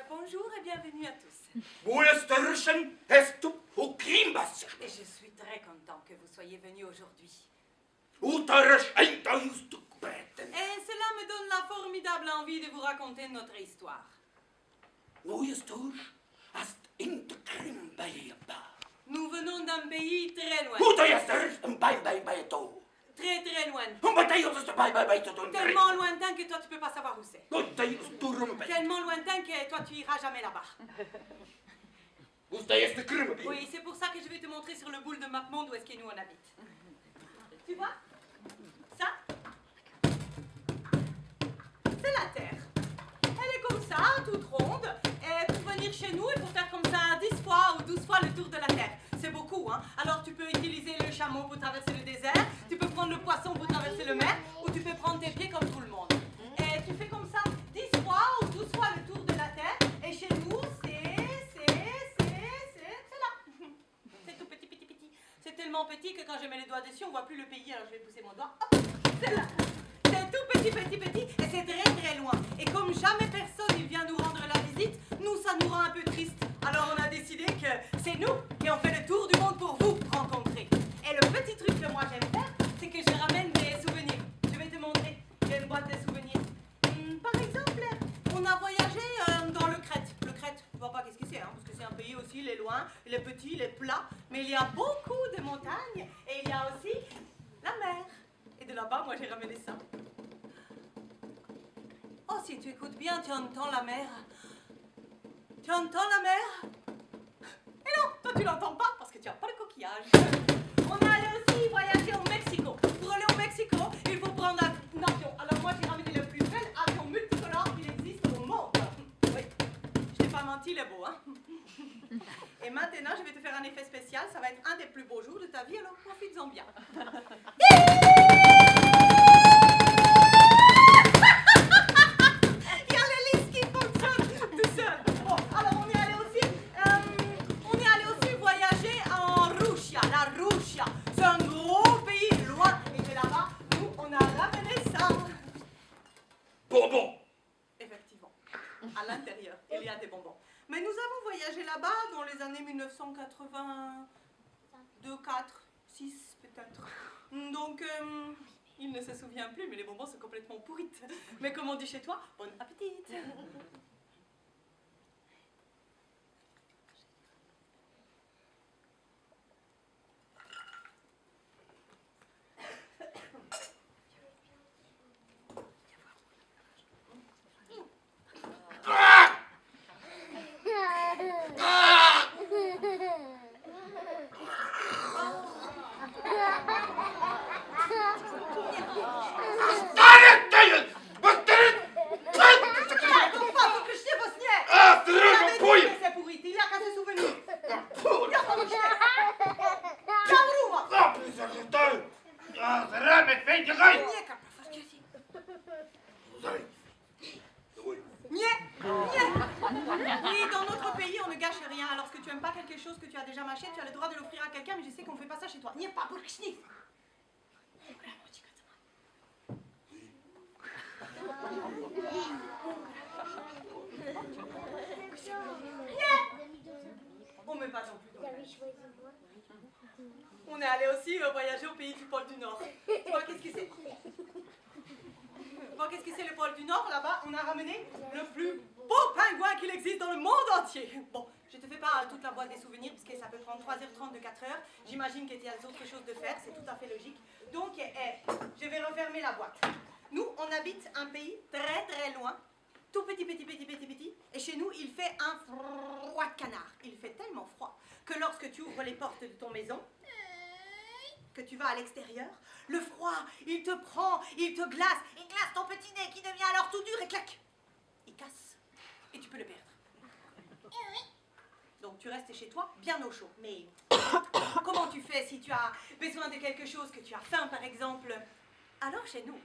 Bonjour et bienvenue à tous. Et je suis très content que vous soyez venus aujourd'hui. Et cela me donne la formidable envie de vous raconter notre histoire. Nous venons d'un pays très loin. Très très loin. Tellement lointain que toi tu peux pas savoir où c'est. Tellement lointain que toi tu iras jamais là-bas. Oui, c'est pour ça que je vais te montrer sur le boule de MapMonde où est-ce que nous on habite. Tu vois? Ça, c'est la Terre. Elle est comme ça, toute ronde. Et pour venir chez nous, il faut faire comme ça 10 fois ou 12 fois le tour de la Terre. C'est beaucoup, hein? Alors tu peux utiliser le chameau pour traverser le désert, tu peux prendre le poisson pour traverser le mer, ou tu peux prendre tes pieds comme tout le monde. Et tu fais comme ça 10 fois ou 12 fois le tour de la Terre. Et chez nous, c'est là. C'est tout petit, petit, petit. C'est tellement petit que quand je mets les doigts dessus, on voit plus le pays. Alors je vais pousser mon doigt. Hop, c'est là. C'est tout petit, petit, petit. Et c'est très, très loin. Et comme jamais personne il vient nous rendre la visite, nous, ça nous rend un peu triste. Alors on a décidé que c'est nous qui on fait le tour du monde pour vous rencontrer. Et le petit truc que moi j'aime faire, c'est que je ramène des souvenirs. Je vais te montrer. J'ai une boîte de souvenirs. Par exemple, on a voyagé dans le Crète. Le Crète, tu vois pas qu'est-ce que c'est, hein, parce que c'est un pays aussi, il est loin, il est petit, il est plat, mais il y a beaucoup de montagnes et il y a aussi la mer. Et de là-bas, moi j'ai ramené ça. Oh, si tu écoutes bien, tu entends la mer. Tu entends la mer? Et non, toi tu l'entends pas parce que tu n'as pas le coquillage. On est allé aussi voyager au Mexico. Pour aller au Mexico, il faut prendre un avion. Alors moi j'ai ramené le plus bel avion multicolore qu'il existe au monde. Oui, je t'ai pas menti, il est beau, hein. Et maintenant je vais te faire un effet spécial. Ça va être un des plus beaux jours de ta vie, alors profites-en bien. À l'intérieur, il y a des bonbons. Mais nous avons voyagé là-bas dans les années 1982, 4, 6 peut-être. Donc, il ne se souvient plus, mais les bonbons sont complètement pourris. Mais comme on dit chez toi, bon appétit. Oui, dans notre pays, on ne gâche rien. Alors que tu aimes pas quelque chose que tu as déjà mâché, tu as le droit de l'offrir à quelqu'un, mais je sais qu'on fait pas ça chez toi. N'y a pas pour que je on met pas non plus. On est allé aussi voyager au pays du pôle du Nord. Tu vois qu'est-ce que c'est? Bon, qu'est-ce que c'est le pôle du Nord? Là-bas, on a ramené le plus beau pingouin qu'il existe dans le monde entier. Bon, je te fais pas toute la boîte des souvenirs, parce que ça peut prendre 3h30 de 4h. J'imagine qu'il y a d'autres choses de faire, c'est tout à fait logique. Donc, je vais refermer la boîte. Nous, on habite un pays très très loin, tout petit, petit, petit, petit, petit. Et chez nous, il fait un froid de canard. Il fait tellement froid que lorsque tu ouvres les portes de ton maison, que tu vas à l'extérieur, le froid, il te prend, il te glace, il glace ton petit nez qui devient alors tout dur et clac, il casse et tu peux le perdre. Donc tu restes chez toi bien au chaud. Mais comment tu fais si tu as besoin de quelque chose, que tu as faim par exemple? Alors chez nous,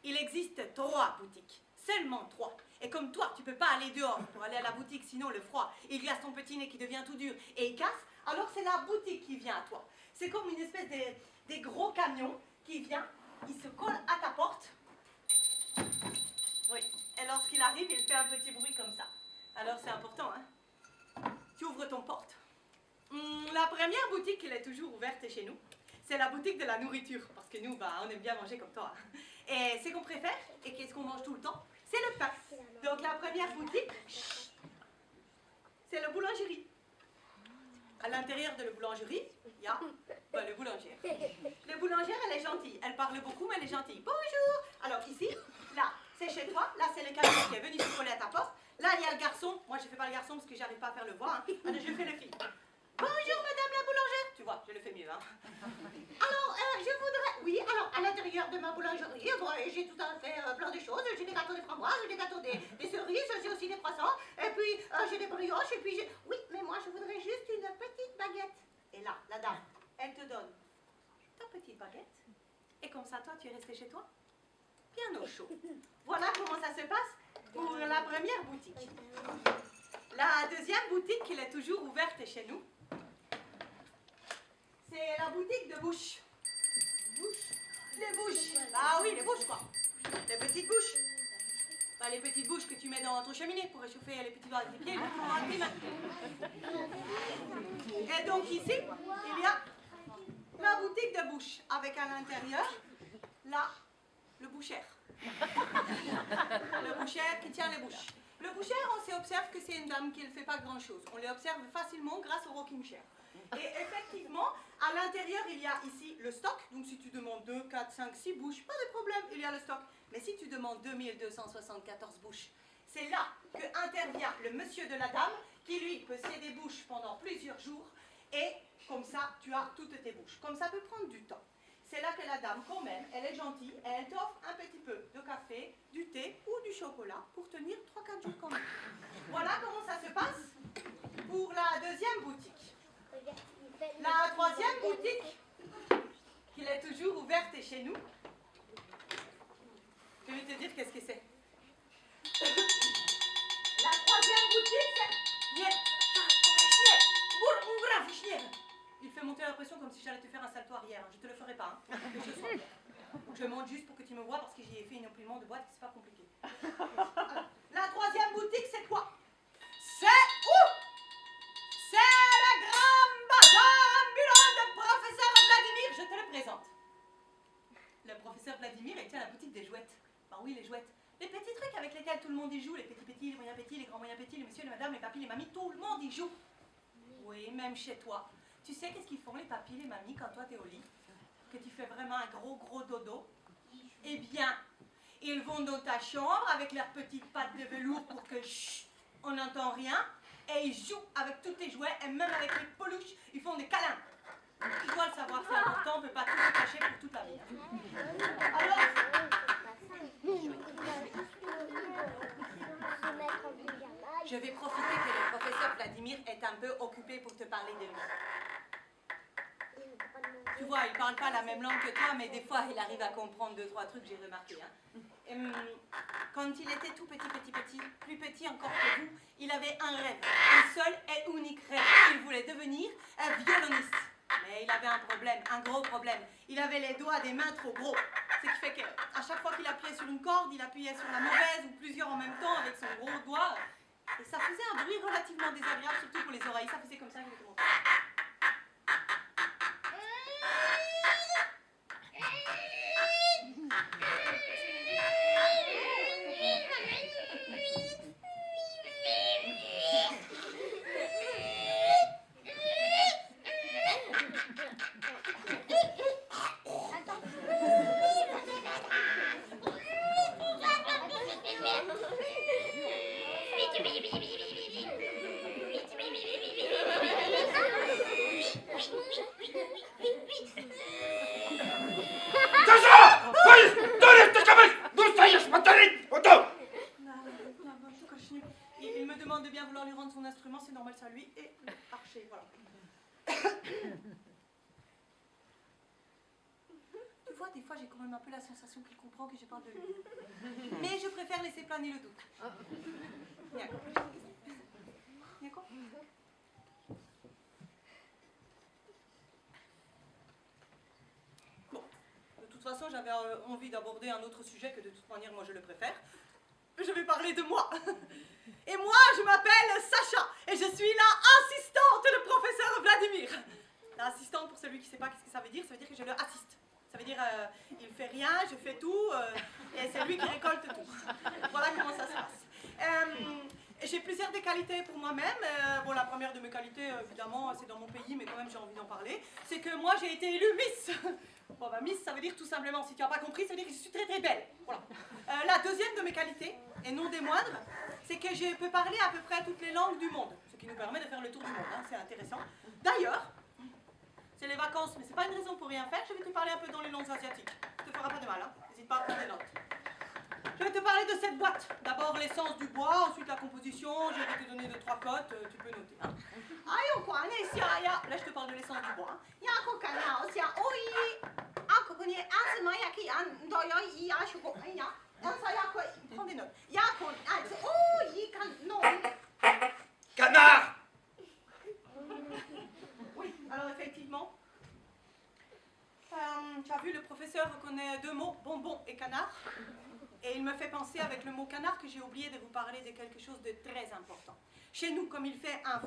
il existe 3 boutiques, seulement 3. Et comme toi, tu peux pas aller dehors pour aller à la boutique, sinon le froid, il glace ton petit nez qui devient tout dur et il casse, alors c'est la boutique qui vient à toi. C'est comme une espèce de gros camion qui vient, il se colle à ta porte. Oui. Et lorsqu'il arrive, il fait un petit bruit comme ça. Alors c'est important, hein. Tu ouvres ton porte. La première boutique qui est toujours ouverte chez nous, c'est la boutique de la nourriture. Parce que nous, bah, on aime bien manger comme toi. Et ce qu'on préfère, et qu'est-ce qu'on mange tout le temps, c'est le pain. Donc la première boutique, c'est la boulangerie. À l'intérieur de la boulangerie, il y a le boulanger. Le boulangère, elle est gentille. Elle parle beaucoup, mais elle est gentille. Bonjour. Alors ici, là, c'est chez toi. Là, c'est le camion qui est venu se coller à ta porte. Là, il y a le garçon. Moi, je ne fais pas le garçon parce que j'arrive pas à faire le voix. Hein. Alors, je fais le fille. Bonjour, madame la boulangère. Tu vois, je le fais mieux. Hein. Alors, je voudrais... Oui, alors, à l'intérieur de ma boulangerie, j'ai tout à fait plein de choses. J'ai des gâteaux de framboise, j'ai des gâteaux des cerises, j'ai aussi des croissants. Et puis, j'ai des brioches. Et puis, j'ai... Oui, mais moi, je voudrais juste une petite baguette. Et là, la dame, elle te donne ta petite baguette. Et comme ça, toi, tu es resté chez toi, bien au chaud. Voilà comment ça se passe pour la première boutique. La deuxième boutique, qui est toujours ouverte chez nous, c'est la boutique de bouche. Les bouches. Ah oui, les bouches, quoi. Les petites bouches. Pas les petites bouches que tu mets dans ton cheminée pour réchauffer les petits doigts des pieds. Et donc ici, il y a la boutique de bouche, avec à l'intérieur, là, le boucher. Le boucher qui tient les bouches. Le boucher, on s'observe que c'est une dame qui ne fait pas grand-chose. On l'observe facilement grâce au rocking chair. Et effectivement, à l'intérieur, il y a ici le stock. Donc si tu demandes 2, 4, 5, 6 bouches, pas de problème, il y a le stock. Mais si tu demandes 2274 bouches, c'est là que intervient le monsieur de la dame, qui lui peut céder bouches pendant plusieurs jours. Et comme ça, tu as toutes tes bouches. Comme ça peut prendre du temps. C'est là que la dame, quand même, elle est gentille et elle t'offre un petit peu de café, du thé ou du chocolat pour tenir 3-4 jours quand même. Voilà comment ça se passe pour la deuxième boutique. La troisième boutique, qui est toujours ouverte chez nous, je vais te dire qu'est-ce que c'est. La troisième boutique, c'est... Il fait monter la pression comme si j'allais te faire un salto arrière. Je te le ferai pas, hein. Que je sois bien. Donc je monte juste pour que tu me vois parce que j'y ai fait un empilement de boîtes, c'est pas compliqué. La troisième boutique, c'est quoi? C'est où? C'est la grande bazar ambulant de professeur Vladimir. Je te le présente. Le professeur Vladimir, il tient la boutique des jouettes. Bah oui, les jouettes. Les petits trucs avec lesquels tout le monde y joue, les petits, les moyens petits, les grands moyens petits, les messieurs, les madames, les papis, les mamies, tout le monde y joue. Oui, même chez toi. Tu sais qu'est-ce qu'ils font les papis, les mamies, quand toi t'es au lit? Que tu fais vraiment un gros dodo? Eh bien, ils vont dans ta chambre avec leurs petites pattes de velours pour que chut, on n'entend rien. Et ils jouent avec tous tes jouets et même avec les peluches, ils font des câlins. Tu dois le savoir, c'est important, on ne peut pas tout se cacher pour toute la vie. Alors, je vais profiter que le professeur Vladimir est un peu occupé pour te parler de lui. Tu vois, il ne parle pas la même langue que toi, mais des fois, il arrive à comprendre 2-3 trucs, j'ai remarqué. Hein. Quand il était tout petit, plus petit encore que vous, il avait un rêve, un seul et unique rêve. Il voulait devenir un violoniste. Mais il avait un problème, un gros problème. Il avait les doigts des mains trop gros. Ce qui fait qu'à chaque fois qu'il appuyait sur une corde, il appuyait sur la mauvaise ou plusieurs en même temps avec son gros doigt. Et ça faisait un bruit relativement désagréable, surtout pour les oreilles. Ça faisait comme ça exactement. Il me demande de bien vouloir lui rendre son instrument, c'est normal, ça lui est arché, voilà. Tu vois, des fois, j'ai quand même un peu la sensation qu'il comprend que je parle de lui. Mais je préfère laisser planer le doute. D'accord. D'accord. Bon, de toute façon, j'avais envie d'aborder un autre sujet que de toute manière, moi, je le préfère. je vais parler de moi. Et moi, je m'appelle Sacha, et je suis la assistante de professeur Vladimir. L'assistante, pour celui qui ne sait pas ce que ça veut dire que je le assiste. Ça veut dire, il ne fait rien, je fais tout, et c'est lui qui récolte tout. Voilà comment ça se passe. J'ai plusieurs des qualités pour moi-même. Bon, la première de mes qualités, évidemment, c'est dans mon pays, mais quand même, j'ai envie d'en parler. C'est que moi, j'ai été élue Miss. Bon, bah, Miss, ça veut dire tout simplement, si tu n'as pas compris, ça veut dire que je suis très très belle. Voilà. La deuxième de mes qualités, et non des moindres, c'est que je peux parler à peu près toutes les langues du monde. Ce qui nous permet de faire le tour du monde, hein, c'est intéressant. D'ailleurs, c'est les vacances, mais c'est pas une raison pour rien faire. Je vais te parler un peu dans les langues asiatiques. Ça te fera pas de mal, hein. N'hésite pas à prendre des notes. Je vais te parler de cette boîte. D'abord l'essence du bois, ensuite la composition. Je vais te donner 2-3 cotes, tu peux noter. Hein. Là, je te parle de l'essence du bois. Prends des notes. Canard! Oui, alors effectivement, tu as vu, le professeur reconnaît deux mots, bonbon et canard. Et il me fait penser avec le mot canard que j'ai oublié de vous parler de quelque chose de très important. Chez nous, comme il fait un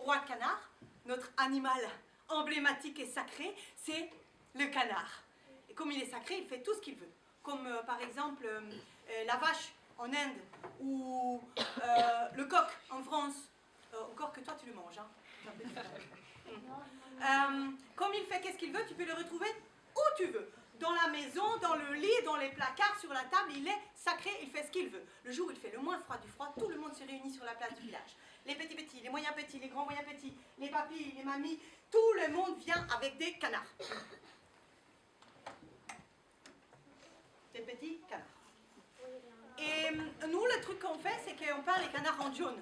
roi canard, notre animal emblématique et sacré, c'est le canard. Et comme il est sacré, il fait tout ce qu'il veut. Comme par exemple la vache en Inde ou le coq en France. Encore que toi, tu le manges. Hein. Comme il fait qu'est-ce qu'il veut, tu peux le retrouver où tu veux. Dans la maison, dans le lit, dans les placards, sur la table, il est sacré, il fait ce qu'il veut. Le jour où il fait le moins froid du froid, tout le monde se réunit sur la place du village. Les petits, les moyens petits, les grands moyens petits, les papis, les mamies, tout le monde vient avec des canards. Des petits canards. Et nous, le truc qu'on fait, c'est qu'on peint les canards en jaune.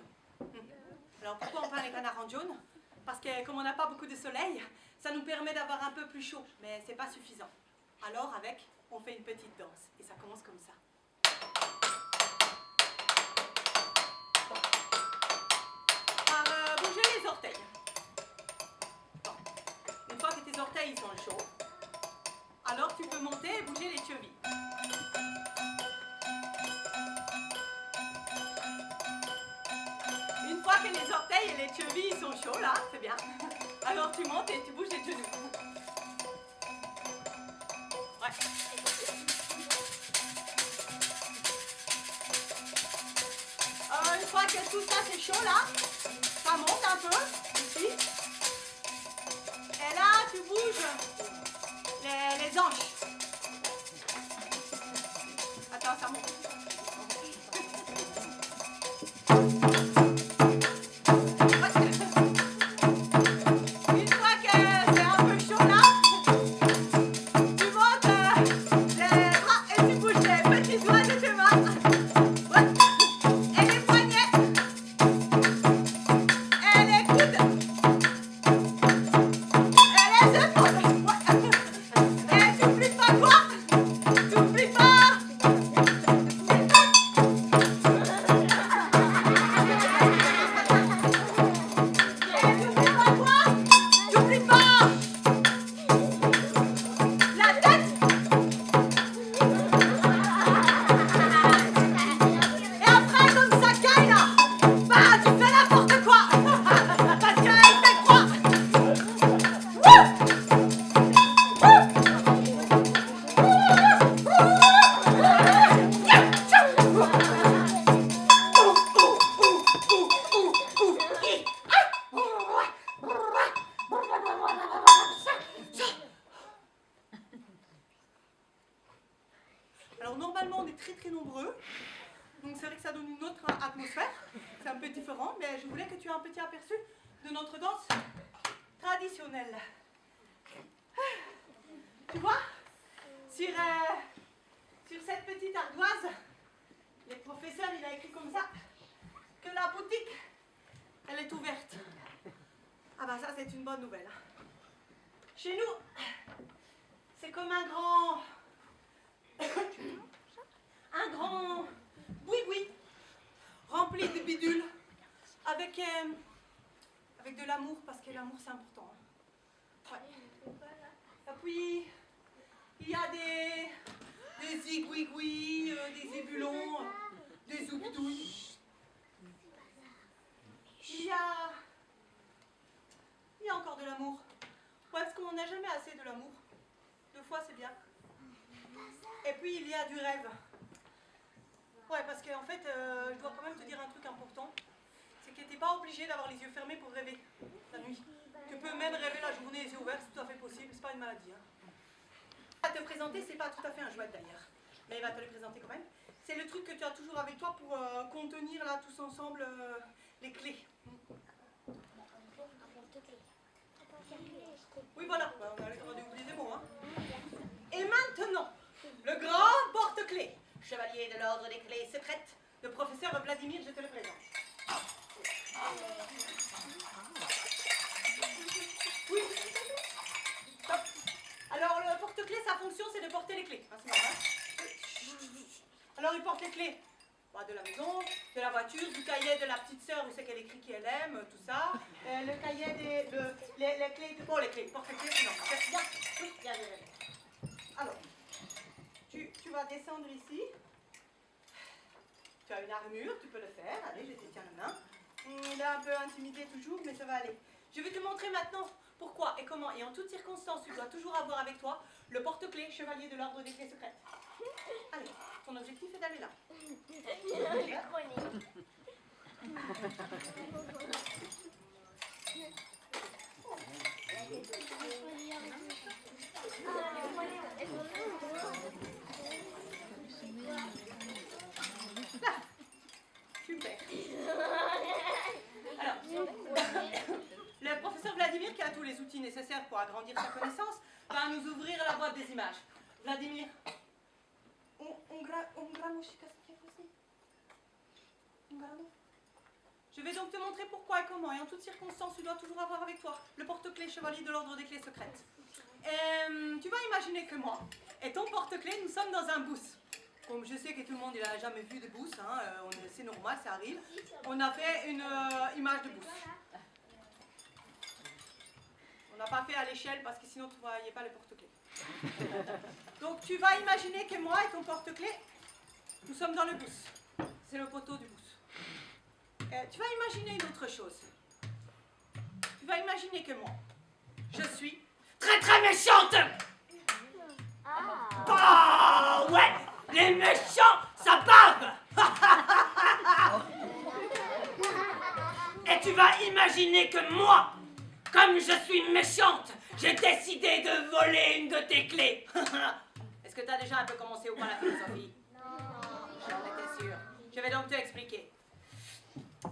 Alors pourquoi on peint les canards en jaune? Parce que comme on n'a pas beaucoup de soleil, ça nous permet d'avoir un peu plus chaud, mais c'est pas suffisant. Alors avec, on fait une petite danse, et ça commence comme ça. Par bouger les orteils. Bon. Une fois que tes orteils sont chauds, alors tu peux monter et bouger les chevilles. Une fois que les orteils et les chevilles sont chauds, là, c'est bien. Alors tu montes et tu bouges les genoux. Ouais. Une fois que tout ça c'est chaud, là, ça monte un peu, ici. Et là, tu bouges les hanches. Attends, ça monte. Alors normalement on est très très nombreux, donc c'est vrai que ça donne une autre atmosphère, c'est un peu différent, mais je voulais que tu aies un petit aperçu de notre danse traditionnelle. Tu vois, sur cette petite ardoise, le professeur il a écrit comme ça, que la boutique, elle est ouverte. Ah bah ça c'est une bonne nouvelle. Chez nous, c'est comme un grand boui-boui, rempli de bidules, avec de l'amour, parce que l'amour c'est important. Ouais. Et puis, il y a des zigouigouis, des ébulons, Des oubidouilles. Il y a encore de l'amour. Ouais, parce qu'on n'a jamais assez de l'amour. 2 fois, c'est bien. Et puis, il y a du rêve. Ouais, parce qu'en fait, je dois quand même te dire un truc important. C'est que tu n'es pas obligé d'avoir les yeux fermés pour rêver la nuit. Tu peux même rêver la journée les yeux ouverts, c'est tout à fait possible, c'est pas une maladie. Hein. À te présenter, c'est pas tout à fait un jouet d'ailleurs. Mais il va te le présenter quand même. C'est le truc que tu as toujours avec toi pour contenir là tous ensemble les clés. Oui, voilà, on a le droit d'oublier des mots. Hein. Et maintenant, le grand porte-clés, chevalier de l'ordre des clés secrètes, le professeur Vladimir, je te le présente. Oui. Top. Alors, le porte-clés, sa fonction, c'est de porter les clés. Hein, c'est normal. Alors, il porte les clés de la maison, de la voiture, du cahier de la petite sœur, où c'est qu'elle écrit qui elle aime, tout ça. Le cahier les clés, bon, les clés, porte-clés, non. Bien. Oui, bien. Alors, tu vas descendre ici. Tu as une armure, tu peux le faire. Allez, je te tiens la main. Il est un peu intimidé toujours, mais ça va aller. Je vais te montrer maintenant pourquoi et comment, et en toutes circonstances, tu dois toujours avoir avec toi le porte-clés chevalier de l'ordre des clés secrètes. Allez, ton objectif est d'aller là. Là. Super. Alors, le professeur Vladimir, qui a tous les outils nécessaires pour agrandir sa connaissance, va nous ouvrir la boîte des images. Vladimir, je vais donc te montrer pourquoi et comment, et en toutes circonstances, tu dois toujours avoir avec toi le porte-clés chevalier de l'ordre des clés secrètes. Tu vas imaginer que moi et ton porte-clés, nous sommes dans un booth. Comme je sais que tout le monde n'a jamais vu de booth, hein, c'est normal, ça arrive. On a fait une image de booth. On n'a pas fait à l'échelle parce que sinon tu ne voyais pas le porte-clés. Donc tu vas imaginer que moi et ton porte-clés, nous sommes dans le booth. C'est le poteau du booth. Tu vas imaginer une autre chose. Tu vas imaginer que moi, je suis très très méchante. Oh ouais, les méchants, ça bave. Et tu vas imaginer que moi, comme je suis méchante, j'ai décidé de voler une de tes clés. Est-ce que tu as déjà un peu commencé ou pas la philosophie? Non. J'en étais sûre. Je vais donc te expliquer.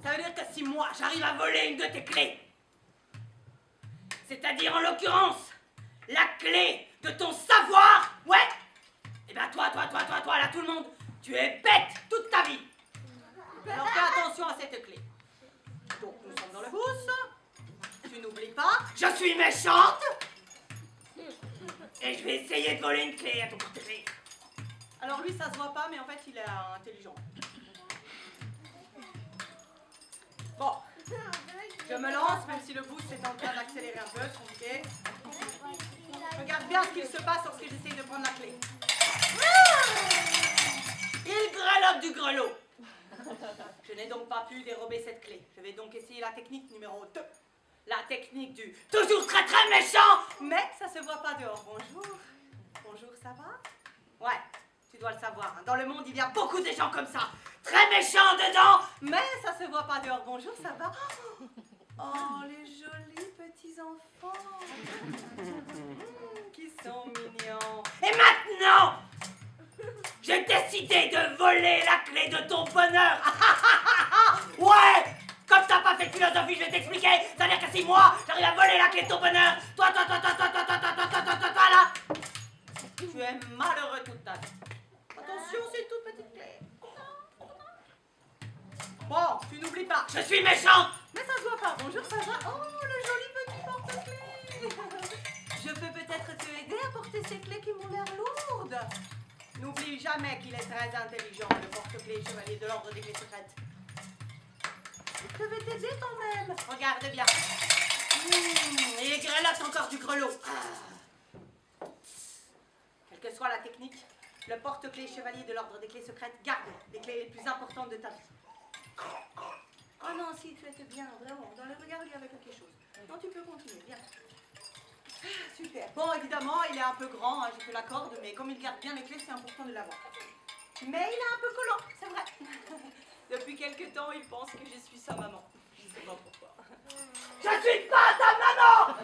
Ça veut dire que si moi, j'arrive à voler une de tes clés, c'est-à-dire en l'occurrence, la clé de ton savoir, ouais, et bien toi, là, tout le monde, tu es bête toute ta vie. Alors fais attention à cette clé. Donc nous sommes dans le booth. Tu n'oublies pas, je suis méchante. Et je vais essayer de voler une clé à ton porte-clés. Alors lui, ça se voit pas, mais en fait, il est intelligent. Bon, je me lance, même si le boost est en train d'accélérer un peu, c'est compliqué. Regarde bien ce qu'il se passe lorsque j'essaye de prendre la clé. Il grelotte du grelot. Je n'ai donc pas pu dérober cette clé. Je vais donc essayer la technique numéro 2. La technique du toujours très très méchant. Mais ça se voit pas dehors. Bonjour. Bonjour, ça va? Ouais, tu dois le savoir. Dans le monde, il y a beaucoup de gens comme ça. Très méchants dedans. Mais ça se voit pas dehors. Bonjour, ça va? Oh, les jolis petits enfants. Qui sont mignons. Et maintenant, j'ai décidé de voler la clé de ton bonheur. Ouais. Comme t'as pas fait de philosophie, je vais t'expliquer. C'est-à-dire que si moi, j'arrive à voler la clé de ton bonheur, toi, là, tu es malheureux toute ta vie. Attention, c'est une toute petite clé. Bon, tu n'oublies pas, je suis méchante. Mais ça se voit pas. Bonjour, ça va? Oh, le joli petit porte-clés. Je peux peut-être te aider à porter ces clés qui m'ont l'air lourdes. N'oublie jamais qu'il est très intelligent, le porte-clés chevalier de l'ordre des clés secrètes. Je vais t'aider quand même. Regarde bien. Et les grelottes encore du grelot. Quelle que soit la technique, Le porte-clés chevalier de l'ordre des clés secrètes garde les clés les plus importantes de ta vie. Oh non, si, tu étais bien, vraiment. Dans le regard, il y avait quelque chose. Non, tu peux continuer, bien. Ah, super. Bon, évidemment, il est un peu grand, hein, je te l'accorde, mais comme il garde bien les clés, c'est important de l'avoir. Mais il est un peu collant, c'est vrai. Depuis quelque temps, il pense que je suis sa maman. Je ne sais pas pourquoi. Je suis pas ta maman!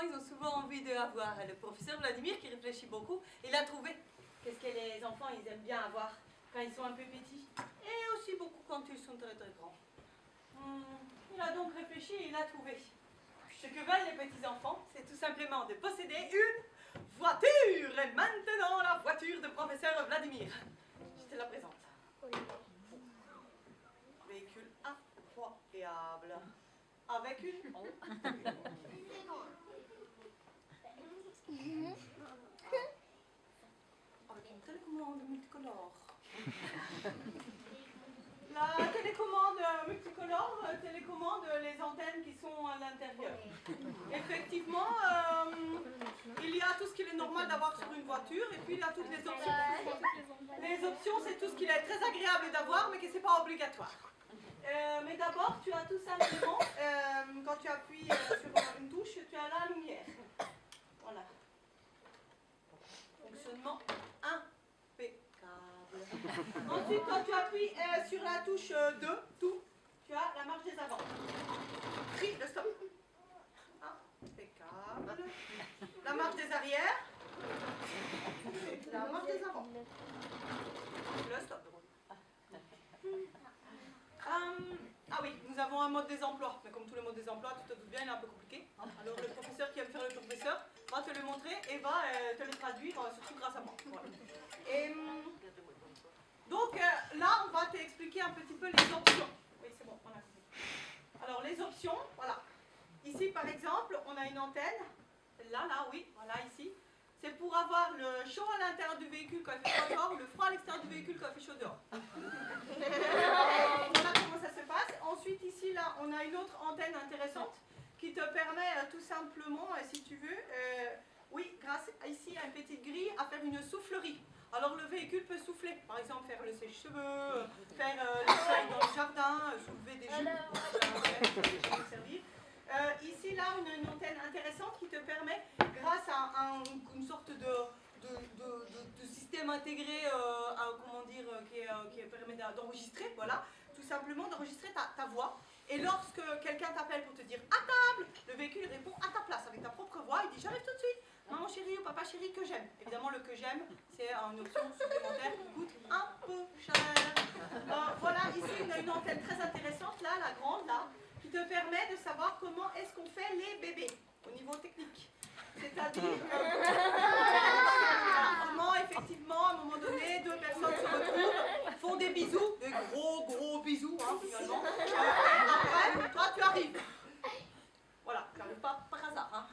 Ils ont souvent envie d'avoir. Le professeur Vladimir, qui réfléchit beaucoup, il a trouvé qu'est-ce que les enfants ils aiment bien avoir quand ils sont un peu petits et aussi beaucoup quand ils sont très très grands. Il a donc réfléchi et il a trouvé. Ce que veulent les petits enfants, c'est tout simplement de posséder une voiture. Et maintenant, la voiture de professeur Vladimir. Je te la présente. Véhicule incroyable. Avec une... Avec une télécommande multicolore. La télécommande multicolore télécommande les antennes qui sont à l'intérieur. Effectivement, il y a tout ce qu'il est normal d'avoir sur une voiture et puis il y a toutes les options. Les options, c'est tout ce qu'il est très agréable d'avoir mais que ce n'est pas obligatoire. Mais d'abord, tu as tout simplement, quand tu appuies sur une touche, tu as la lumière. Voilà. Fonctionnement impeccable. Ensuite, quand tu appuies sur la touche 2, tout, tu as la marche des avant. Le stop. Impeccable. La marche des arrières. La marche des avant. Le stop. Ah oui, nous avons un mode des emplois, mais comme tous les modes des emplois, tu te doutes bien, il est un peu compliqué. Alors le professeur qui aime faire le professeur va te le montrer et va te le traduire, surtout grâce à moi. Voilà. Et, donc là, on va t'expliquer un petit peu les options. Oui, c'est bon, on a compris. Alors les options, voilà. Ici, par exemple, on a une antenne. Là, oui, voilà, ici. C'est pour avoir le chaud à l'intérieur du véhicule quand il fait froid dehors ou le froid à l'extérieur du véhicule quand il fait chaud dehors. Voilà comment ça se passe. Ensuite, ici, là, on a une autre antenne intéressante qui te permet tout simplement, si tu veux, oui, grâce ici à une petite grille, à faire une soufflerie. Alors le véhicule peut souffler, par exemple faire le sèche-cheveux, faire le travail dans le jardin, soulever des jupes, servir. intégré, qui permet d'enregistrer, voilà, tout simplement d'enregistrer ta voix. Et lorsque quelqu'un t'appelle pour te dire à table, le véhicule répond à ta place avec ta propre voix. Il dit j'arrive tout de suite. Maman chérie ou papa chéri que j'aime. Évidemment, le que j'aime, c'est une option supplémentaire qui coûte un peu cher. Voilà, ici, on a une antenne très intéressante, là, la grande, là, qui te permet de savoir comment est-ce qu'on fait les bébés au niveau technique. C'est-à-dire, comment, effectivement, à un moment donné, deux personnes se retrouvent, font des bisous, des gros bisous, hein, finalement. Et après, toi, tu arrives. Voilà, tu n'arrives pas par hasard. Hein.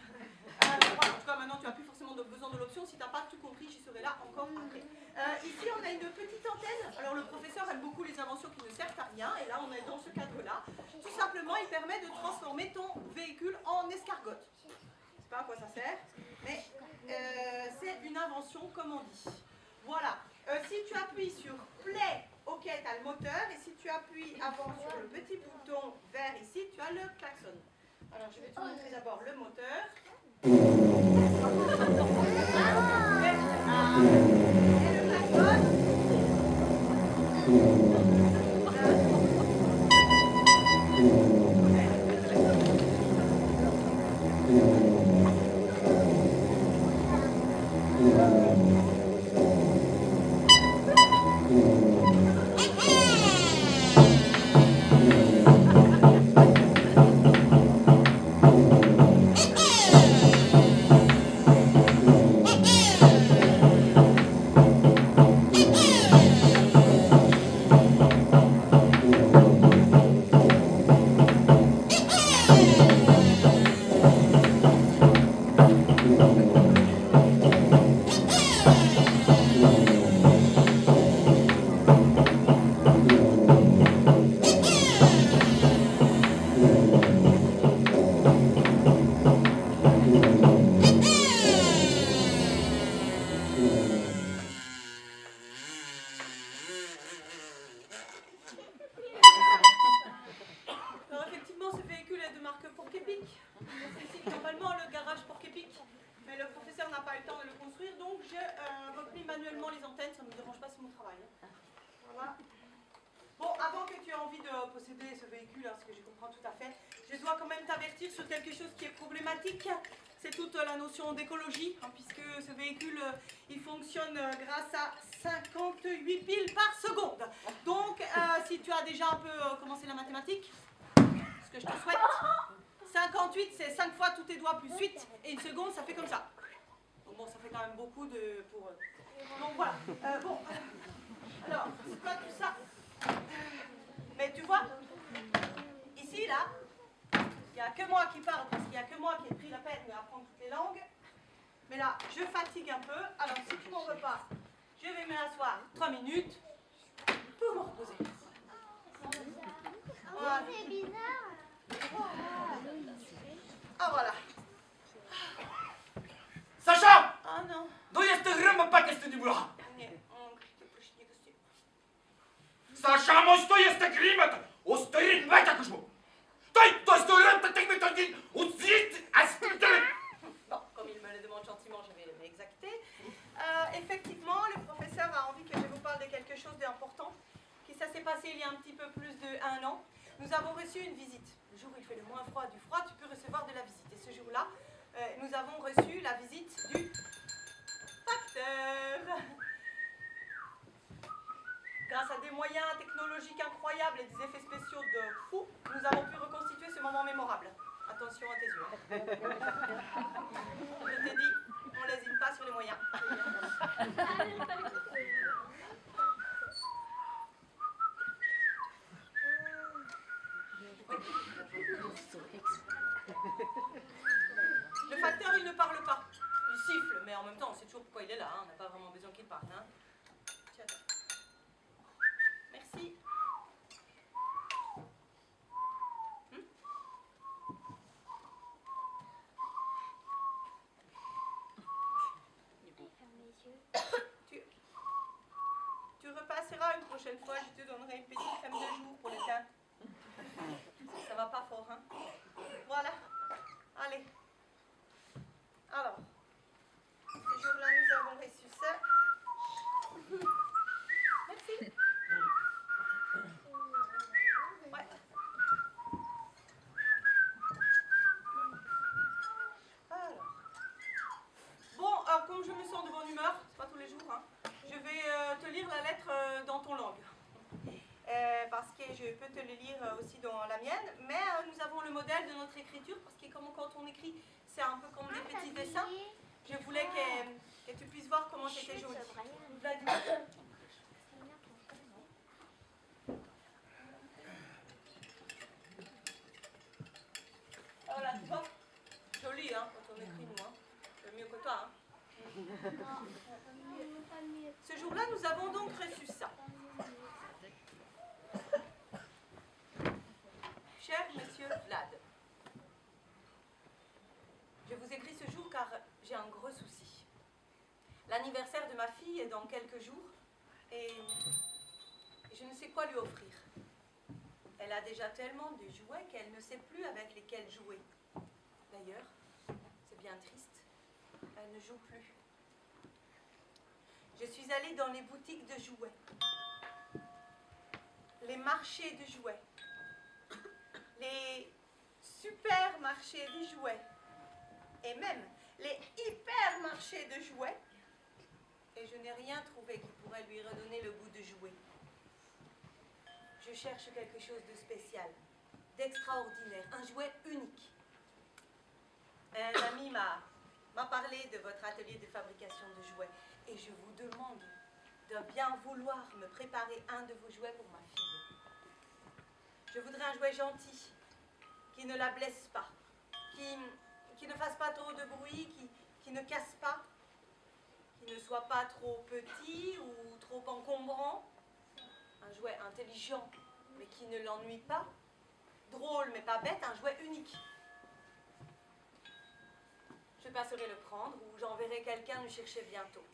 Voilà, en tout cas, maintenant, tu n'as plus forcément besoin de l'option. Si tu n'as pas tout compris, j'y serai là encore après. Ici, on a une petite antenne. Alors, le professeur aime beaucoup les inventions qui ne servent à rien. Et là, on est dans ce cadre-là. Tout simplement, il permet de transformer ton véhicule en escargotte. Je ne sais pas à quoi ça sert, mais c'est une invention, comme on dit. Voilà. Si tu appuies sur play, ok, tu as le moteur. Et si tu appuies avant sur le petit bouton vert ici, tu as le klaxon. Alors, je vais te montrer d'abord le moteur. Et le klaxon. C'est toute la notion d'écologie, hein, puisque ce véhicule, il fonctionne grâce à 58 piles par seconde. Donc, si tu as déjà un peu commencé la mathématique, ce que je te souhaite, 58, c'est 5 fois tous tes doigts plus 8, et une seconde, ça fait comme ça. Donc bon, ça fait quand même beaucoup pour... Donc voilà. Alors, c'est pas tout ça. Mais tu vois, ici, là, il n'y a que moi qui parle, parce qu'il n'y a que moi qui ai pris la peine d'apprendre toutes les langues. Mais là, je fatigue un peu. Alors, si tu m'en veux pas, je vais m'asseoir 3 minutes pour me reposer. Voilà. C'est bizarre. Ah, voilà. Sasha! Ah, non. Nu este hrâmă peste dibula! Sasha, mos to este grimata! O stărin meta cușmu! Toi, toi, stărin te tehme tădin! O zit ascultări! Bon, comme il me le demande gentiment, je vais l'exacter. Effectivement, le professeur a envie que je vous parle de quelque chose d'important. Ça s'est passé il y a un petit peu plus d'1 an. Nous avons reçu une visite. Le jour où il fait le moins froid du froid, tu peux recevoir de la visite. Et ce jour-là, nous avons reçu la visite du facteur. Grâce à des moyens technologiques incroyables et des effets spéciaux de fou, nous avons pu reconstituer ce moment mémorable. Attention à tes yeux. Je t'ai dit, on ne lésine pas sur les moyens. Le facteur, il ne parle pas. Il siffle, mais en même temps, on sait toujours pourquoi il est là. Hein. On n'a pas vraiment besoin qu'il parle. Hein. Tiens. Merci. Tu repasseras une prochaine fois. Je te donnerai une petite crème de jour pour le teint. Ça va pas fort, hein? Voilà. Allez. Alors, ce jour-là, nous avons reçu ça. parce que je peux te le lire aussi dans la mienne, mais nous avons le modèle de notre écriture, parce que comme quand on écrit, c'est un peu comme des petits dessins. Je voulais que tu puisses voir comment c'était joli. Vladimir. Voilà, tu vois, joli hein, quand on écrit nous, hein. C'est mieux que toi. Hein. Ce jour-là, nous avons donc reçu ça. Cher monsieur Vlad, je vous écris ce jour car j'ai un gros souci. L'anniversaire de ma fille est dans quelques jours et je ne sais quoi lui offrir. Elle a déjà tellement de jouets qu'elle ne sait plus avec lesquels jouer. D'ailleurs, c'est bien triste, elle ne joue plus. Je suis allée dans les boutiques de jouets, les marchés de jouets, les supermarchés de jouets et même les hypermarchés de jouets. Et je n'ai rien trouvé qui pourrait lui redonner le goût de jouer. Je cherche quelque chose de spécial, d'extraordinaire, un jouet unique. Un ami m'a parlé de votre atelier de fabrication de jouets et je vous demande de bien vouloir me préparer un de vos jouets pour ma fille. Je voudrais un jouet gentil, qui ne la blesse pas, qui ne fasse pas trop de bruit, qui ne casse pas, qui ne soit pas trop petit ou trop encombrant. Un jouet intelligent, mais qui ne l'ennuie pas. Drôle, mais pas bête, un jouet unique. Je passerai le prendre ou j'enverrai quelqu'un le chercher bientôt.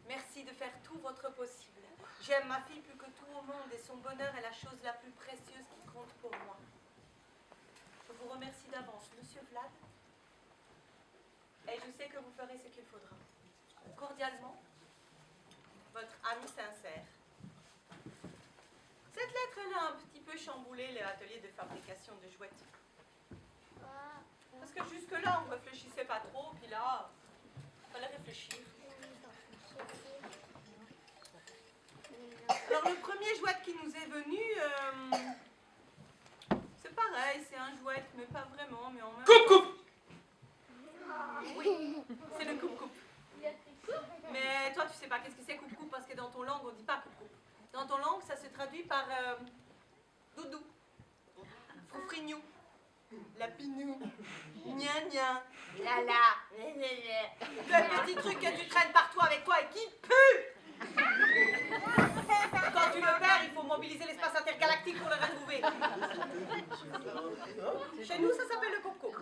Merci de faire tout votre possible. J'aime ma fille plus que tout au monde et son bonheur est la chose la plus précieuse qui compte pour moi. Je vous remercie d'avance, monsieur Vlad. Et je sais que vous ferez ce qu'il faudra. Cordialement, votre ami sincère. Cette lettre-là a un petit peu chamboulé l'atelier de fabrication de jouets. Parce que jusque-là, on ne réfléchissait pas trop, puis là, il fallait réfléchir. Alors, le premier jouet qui nous est venu, c'est pareil, c'est un jouet, mais pas vraiment, mais en même temps... Coupe! Oui, c'est le coupe-coupe. Mais toi, tu sais pas qu'est-ce que c'est coupe-coupe, parce que dans ton langue, on dit pas coupe-coupe. Dans ton langue, ça se traduit par doudou, froufrignou, lapinou, gna-gna, la-la, le petit truc que tu traînes partout avec toi et qui pue. Quand tu le perds, il faut mobiliser l'espace intergalactique pour le retrouver. Chez nous, ça s'appelle le coupe-coupe.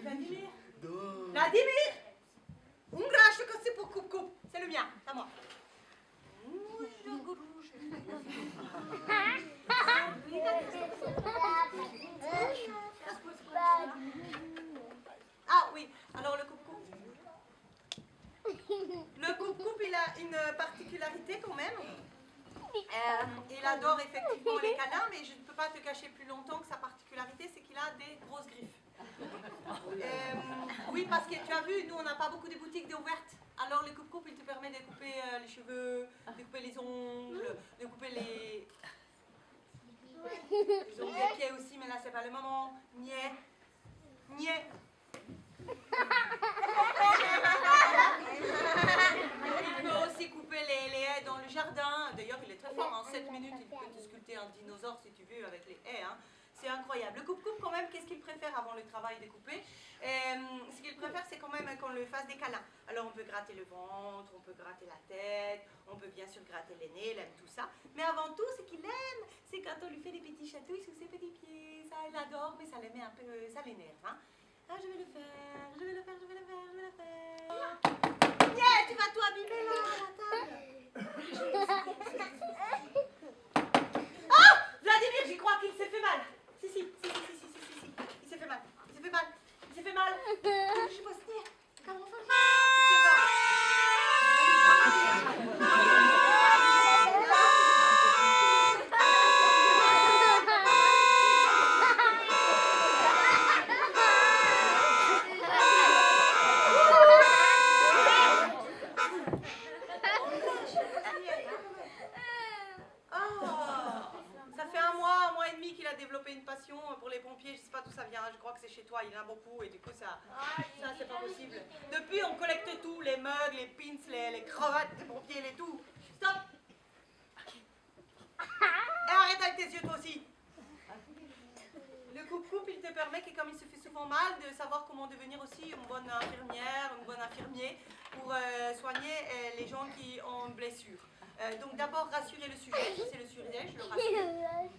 Vladimir? Vladimir? Un grache que c'est pour coupe-coupe. C'est le mien, c'est à moi. Ah oui, alors le coupe-coupe. Le coupe-coupe, il a une particularité quand même. Il adore effectivement les câlins, mais je ne peux pas te cacher plus longtemps que sa particularité, c'est qu'il a des grosses griffes. Oui, parce que tu as vu, nous on n'a pas beaucoup de boutiques ouvertes. Alors le coupe-coupe, il te permet de couper les cheveux, de couper les ongles, de couper les ongles des pieds aussi, mais là c'est pas le moment. Niais. Niais. Il peut aussi couper les haies dans le jardin. D'ailleurs, il est très fort. En 7 minutes, il peut te sculpter un dinosaure si tu veux avec les haies. Hein. C'est incroyable. Le coupe-coupe, quand même, qu'est-ce qu'il préfère avant le travail de couper? Ce qu'il préfère, c'est quand même qu'on lui fasse des câlins. Alors, on peut gratter le ventre, on peut gratter la tête, on peut bien sûr gratter les nez, il aime tout ça. Mais avant tout, ce qu'il aime, c'est quand on lui fait des petits chatouilles sous ses petits pieds. Ça, il adore, mais ça l'émet un peu, ça l'énerve. Hein. Ah, je vais le faire, je vais le faire, je vais le faire, je vais le faire. Yeah, tu vas tout abîmer là, à la table. Ah, Vladimir, j'y crois qu'il s'est fait mal. Si. Il s'est fait mal. Il s'est fait mal. Je sais pas se tenir. Comment faire? ça vient, je crois que c'est chez toi, il y en a beaucoup et du coup ça c'est pas possible. Depuis on collecte tout, les mugs, les pins, les cravates, les pompiers, les tout. Stop. Et arrête avec tes yeux toi aussi. Le coupe-coupe il te permet que comme il se fait souvent mal, de savoir comment devenir aussi une bonne infirmière, un bon infirmier pour soigner les gens qui ont une blessure. Donc d'abord rassurer le sujet, ça c'est le sujet, je le rassure.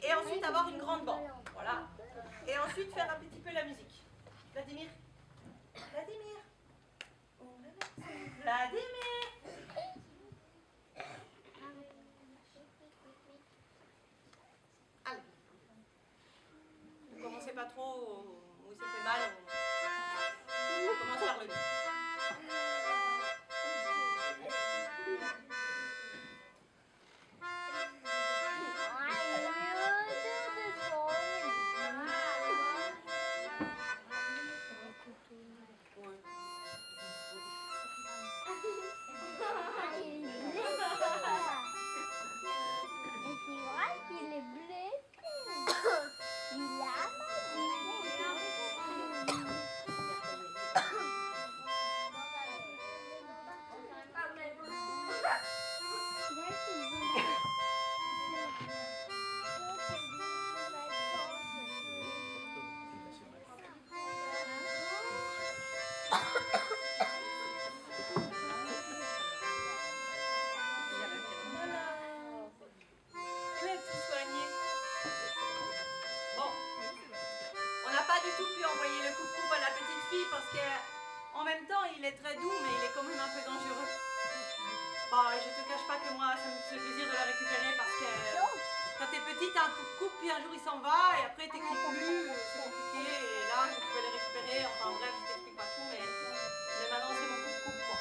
Et ensuite avoir une grande bande, voilà. Et ensuite faire un petit peu la musique. Vladimir. Vladimir. Vladimir. Allez. Ne commencez pas trop où ça fait mal. On commence par le nez. En même temps, il est très doux, mais il est quand même un peu dangereux. Bon, je te cache pas que moi, ça me fait plaisir de le récupérer parce que quand t'es petite, t'as un coupe, puis un jour il s'en va, et après t'écris plus, c'est compliqué, et là, je pouvais le récupérer. Enfin bref, je t'explique pas tout, mais maintenant c'est mon coupe, quoi.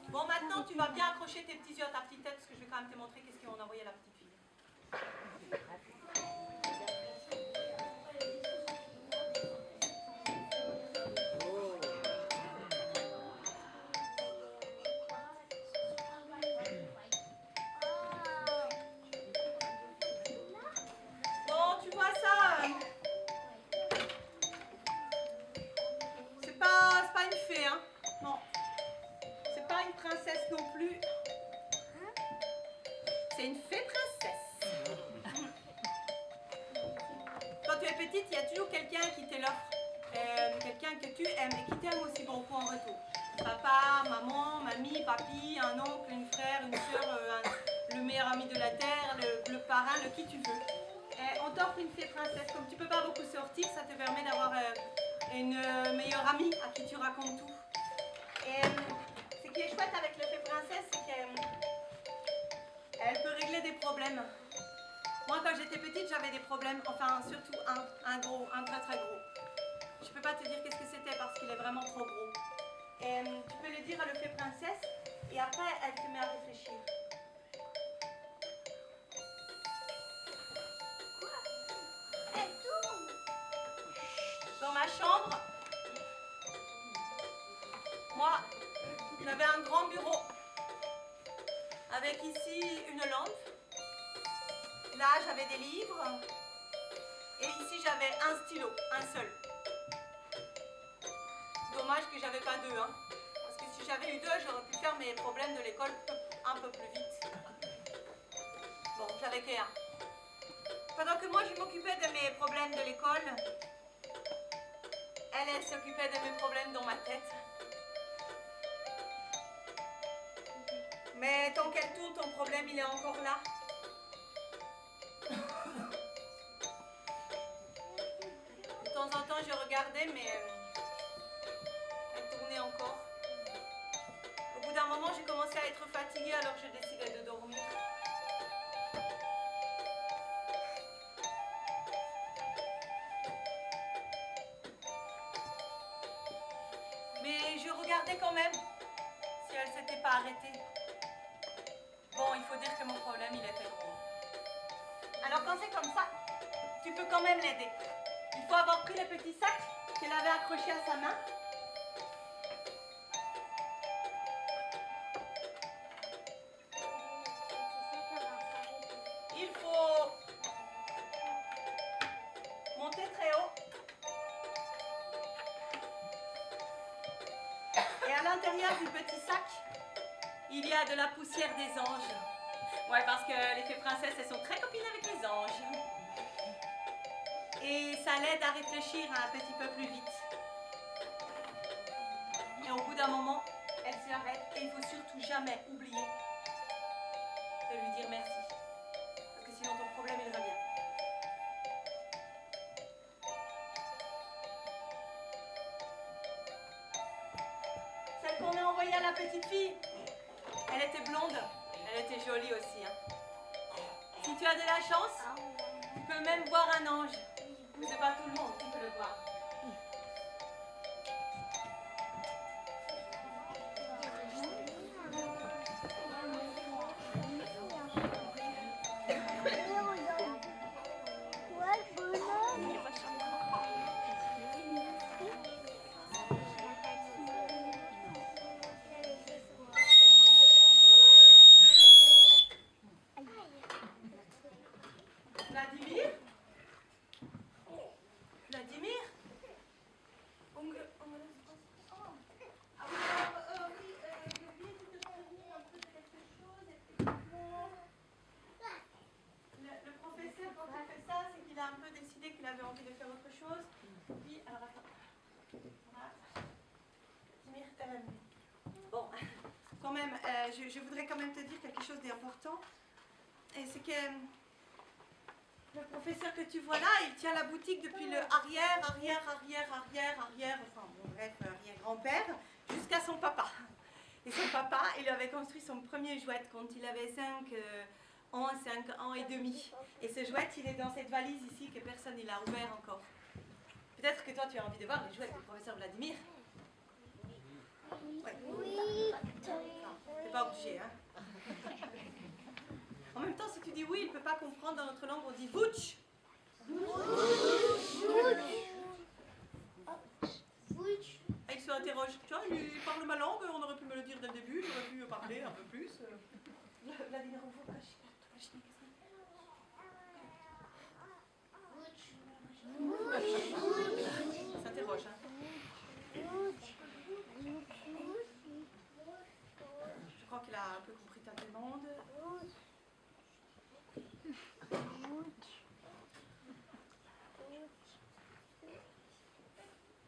Bon, maintenant, tu vas bien accrocher tes petits yeux à ta petite tête, parce que je vais quand même te montrer qu'est-ce qu'on a envoyé à la petite fille. Bon, tu vois ça, c'est pas une fée, hein. Non. C'est pas une princesse non plus. C'est une fée princesse. Quand tu es petite, il y a toujours quelqu'un qui te l'offre. Quelqu'un que tu aimes et qui t'aime aussi beaucoup en retour. Papa, maman, mamie, papy, un oncle, une frère, une soeur, le meilleur ami de la terre, le parrain, le qui tu veux. Et on t'offre une fée princesse. Comme tu peux pas beaucoup sortir, ça te permet d'avoir une meilleure amie à qui tu racontes tout. Et ce qui est chouette avec la fée princesse, c'est qu'elle peut régler des problèmes. Moi, quand j'étais petite, j'avais des problèmes, enfin surtout un gros, un très très gros. Je peux pas te dire qu'est-ce que c'était parce qu'il est vraiment trop gros. Et tu peux le dire à la fée princesse et après, elle te met à réfléchir. Quoi? Elle tourne! Dans ma chambre, moi, j'avais un grand bureau avec ici une lampe. Là, j'avais des livres. Et ici, j'avais un stylo, un seul. Dommage que j'avais pas deux, hein. Parce que si j'avais eu deux, j'aurais pu faire mes problèmes de l'école un peu plus vite. Bon, j'avais qu'un. Pendant que moi, je m'occupais de mes problèmes de l'école, elle s'occupait de mes problèmes dans ma tête. Mais tant qu'elle tourne, ton problème, il est encore là. De temps en temps, je regardais, mais elle tournait encore. Au bout d'un moment, j'ai commencé à être fatiguée, alors je décidais de dormir. Mais je regardais quand même si elle ne s'était pas arrêtée. Bon, il faut dire que mon problème, il était gros. Alors quand c'est comme ça, tu peux quand même l'aider. Il faut avoir pris le petit sac qu'elle avait accroché à sa main. à l'intérieur du petit sac, il y a de la poussière des anges. Ouais, parce que les fées princesses, elles sont très copines avec les anges. Et ça l'aide à réfléchir un petit peu plus vite. Et au bout d'un moment, elle s'arrête et il ne faut surtout jamais oublier de lui dire merci. Parce que sinon ton problème, il revient. Celle qu'on a envoyée à la petite fille, elle était blonde, elle était jolie aussi. Hein. Si tu as de la chance, tu peux même voir un ange. C'est pas tout le monde qui peut le voir. Vladimir? Vladimir? Le professeur, quand il fait ça, c'est qu'il a un peu décidé qu'il avait envie de faire autre chose. Puis, alors attends. Voilà. Vladimir, bon, quand même, je voudrais quand même te dire quelque chose d'important. Et c'est que le professeur que tu vois là, il tient la boutique depuis le arrière, enfin bon bref, arrière-grand-père, jusqu'à son papa. Et son papa, il avait construit son premier jouet quand il avait 5 ans et demi. Et ce jouet, il est dans cette valise ici que personne n'a ouvert encore. Peut-être que toi, tu as envie de voir les jouets du professeur Vladimir. Ouais. Oui. T'es pas obligé, hein. En même temps, si tu dis oui, il ne peut pas comprendre dans notre langue, on dit vouch. Et il se interroge. Tu vois, il parle ma langue, on aurait pu me le dire dès le début, j'aurais pu parler un peu plus. Vladimir, on voit il s'interroge, hein. Je crois qu'il a un peu compris ta demande.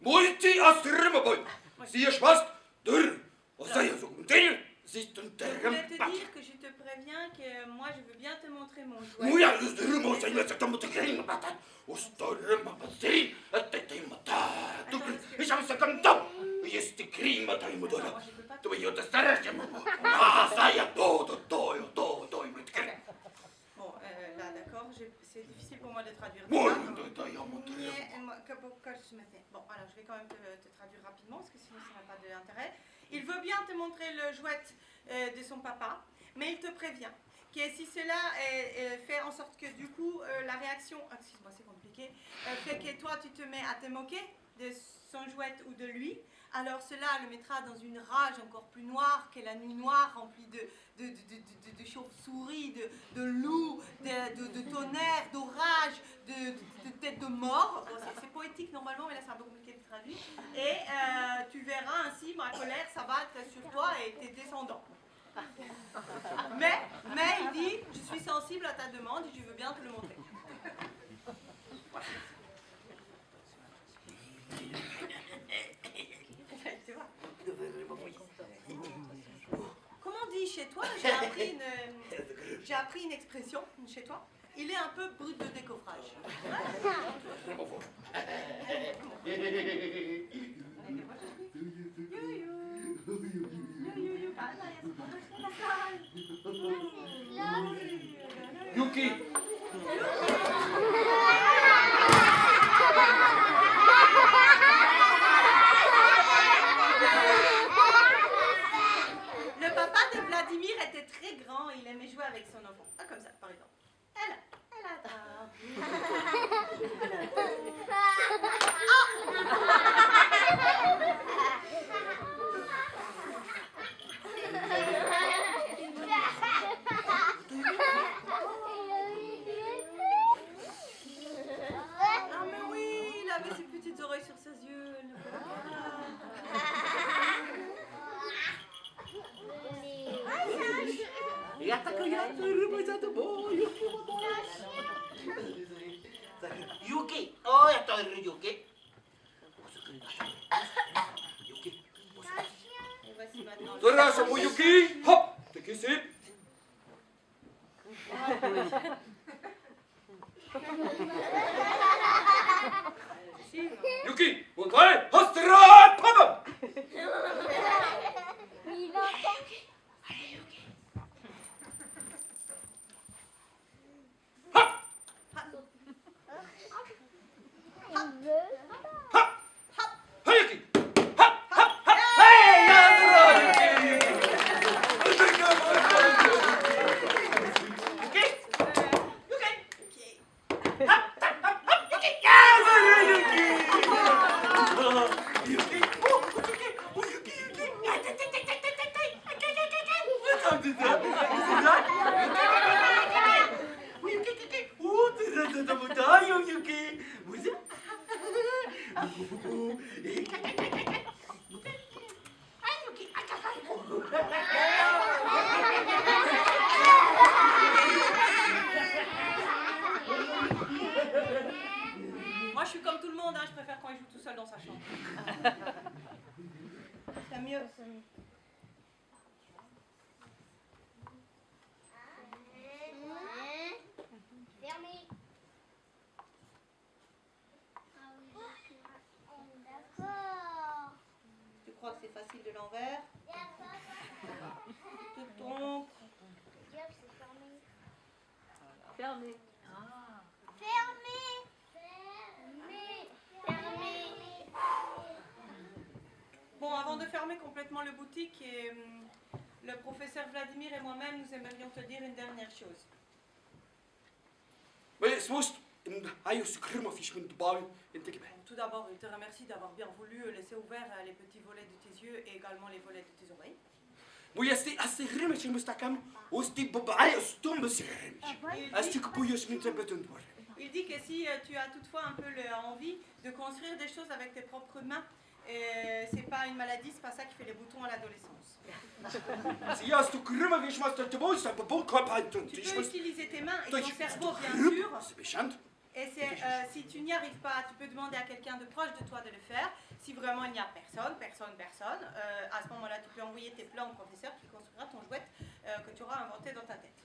Multi astrumaboi. Si je passe, dur. On sait, je continue. Je voulais te dire que je te préviens que moi je veux bien te montrer mon jouet. Moi, je te demande, c'est une certaine montée, ma patate. On se donne ma patrie, et t'es ma tête. Et j'aime ça comme toi. Et c'est écrit, ma taille, ma donne. Tu veux te starer, je me vois. Ah, ça y est, todo, il me crée. Bon, là, d'accord, c'est difficile pour moi de traduire. Moi, Bon, alors je vais quand même te traduire rapidement, parce que sinon ça n'a pas d'intérêt. Il veut bien te montrer le jouet de son papa, mais il te prévient que si cela fait en sorte que du coup la réaction, excuse-moi c'est compliqué, fait que toi tu te mets à te moquer de son jouet ou de lui, alors cela le mettra dans une rage encore plus noire que la nuit noire, remplie de chauves-souris, de loups, de tonnerre, d'orage, de têtes de mort. Bon, c'est poétique normalement, mais là c'est un peu compliqué de traduire. Et tu verras ainsi ma colère s'abattre sur toi et tes descendants. Mais il dit, je suis sensible à ta demande et je veux bien te le montrer. Voilà. Tu vois. Comment on dit chez toi? J'ai appris une expression chez toi. Il est un peu brut de décoffrage. Yuki. Le papa de Vladimir était très grand et il aimait jouer avec son enfant. Ah, comme ça, par exemple. Elle attend. Ah mais oui, il avait ses petites oreilles sur ses yeux. Yuki, oh ya tahu Yuki. Et voici maintenant. Saudara semua Yuki, hop, terkisip. Yuki, montai, hastera, papa. Hey Yuki, hop, hop, hop. Hey, ya Moi, je suis comme tout le monde, hein, je préfère quand il joue tout seul dans sa chambre. C'est mieux. Fermé. D'accord. Tu crois que c'est facile de l'envers? Tu te trompes. C'est fermé. Fermé. Fermé. Fermé. Fermé. Bon, avant de fermer complètement le boutique, le professeur Vladimir et moi-même, nous aimerions te dire une dernière chose. Maar je moest een huis krummelfisch moeten bouwen in Tikkeberg. Tout d'abord, il te remercie d'avoir bien voulu laisser ouverts les petits volets de tes yeux et également les volets de tes oreilles. Maar als die rimmetje moest komen, als die babai stomme rimmetje. Als die kapoejes moeten bedoeld worden. Il dit que si tu as toutefois un peu envie de construire des choses avec tes propres mains, c'est pas une maladie, c'est pas ça qui fait les boutons à l'adolescence. Zie je, als de krummelfisch was dat de boos op de bonkop uit. Tu peux utiliser tes mains et ton cerveau, bien sûr. C'est méchant. Et si tu n'y arrives pas, tu peux demander à quelqu'un de proche de toi de le faire. Si vraiment il n'y a personne, à ce moment-là, tu peux envoyer tes plans au professeur qui construira ton jouet que tu auras inventé dans ta tête.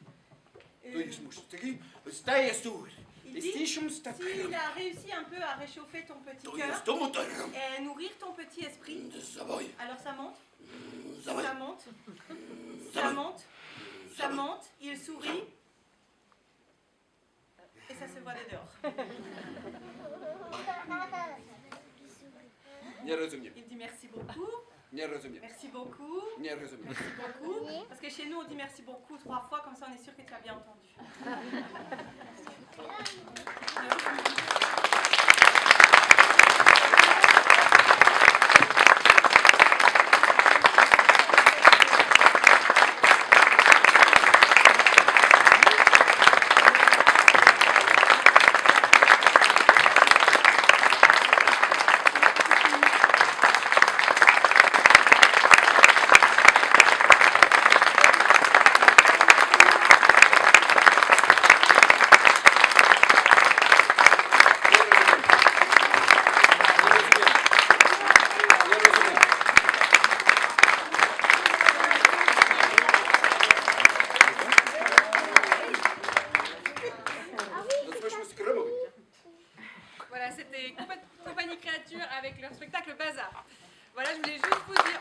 Dus moest zeggen, sta je stoer. Il dit, s'il a réussi un peu à réchauffer ton petit cœur et nourrir ton petit esprit, alors ça monte, ça monte, ça monte, ça monte, il sourit et ça se voit de dehors. Il dit merci beaucoup. Merci beaucoup. Merci beaucoup. Parce que chez nous, on dit merci beaucoup 3 fois, comme ça on est sûr que tu as bien entendu. Voilà, c'était Compagnie Créature avec leur spectacle Bazar. Voilà, je voulais juste vous dire...